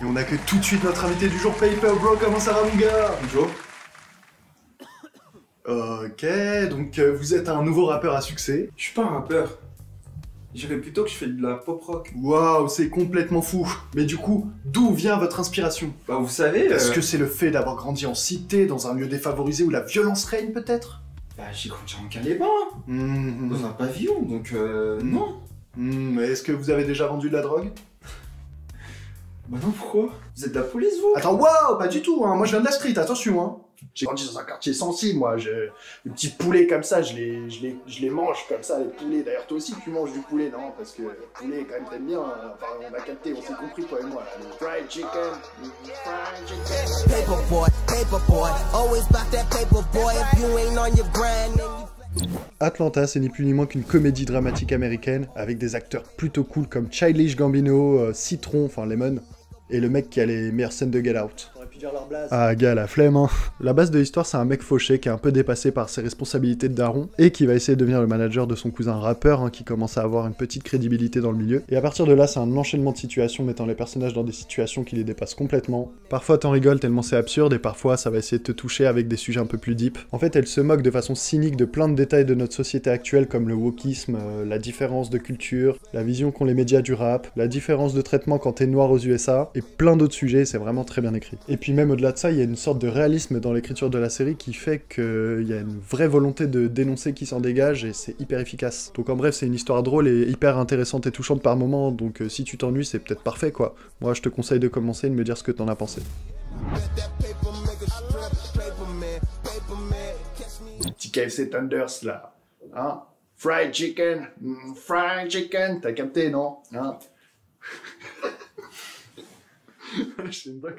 Et on accueille tout de suite notre invité du jour, Paper Bro. Comment ça va, mon gars? Bonjour. Ok, donc vous êtes un nouveau rappeur à succès. Je suis pas un rappeur. Je dirais plutôt que je fais de la pop rock. Waouh, c'est complètement fou. Mais du coup, d'où vient votre inspiration? Bah vous savez... Est-ce que c'est le fait d'avoir grandi en cité, dans un lieu défavorisé où la violence règne peut-être? Bah j'ai grandi en Calais-Bain, dans un pavillon, donc non. Mais est-ce que vous avez déjà vendu de la drogue? Bah non, pourquoi? Vous êtes de la police, vous? Attends, waouh, pas du tout, hein. Moi je viens de la street, attention, hein. J'ai grandi dans un quartier sensible, moi. Les petits poulets comme ça, je les mange comme ça, les poulets. D'ailleurs, toi aussi, tu manges du poulet, non? Parce que le poulet, quand même, t'aimes bien. Hein. Enfin, on a capté, on s'est compris, toi et moi. Là. Le fried chicken. Paper boy, always about that paper boy. If you ain't on your grind, then you... Atlanta, c'est ni plus ni moins qu'une comédie dramatique américaine avec des acteurs plutôt cool comme Childish Gambino, Citron, enfin Lemon, et le mec qui a les meilleures scènes de Get Out. Ah gars, la flemme hein. La base de l'histoire, c'est un mec fauché qui est un peu dépassé par ses responsabilités de daron et qui va essayer de devenir le manager de son cousin rappeur hein, qui commence à avoir une petite crédibilité dans le milieu. Et à partir de là, c'est un enchaînement de situations mettant les personnages dans des situations qui les dépassent complètement. Parfois t'en rigoles tellement c'est absurde et parfois ça va essayer de te toucher avec des sujets un peu plus deep. En fait, elle se moque de façon cynique de plein de détails de notre société actuelle comme le wokisme, la différence de culture, la vision qu'ont les médias du rap, la différence de traitement quand t'es noir aux USA et plein d'autres sujets, c'est vraiment très bien écrit. Et puis même au-delà de ça, il y a une sorte de réalisme dans l'écriture de la série qui fait qu'il y a une vraie volonté de dénoncer qui s'en dégage et c'est hyper efficace. Donc en bref, c'est une histoire drôle et hyper intéressante et touchante par moments, donc si tu t'ennuies, c'est peut-être parfait quoi. Moi, je te conseille de commencer et de me dire ce que t'en as pensé. Petit KFC Thunders là, hein? Fried chicken, t'as capté non? Hein? C'est une bonne...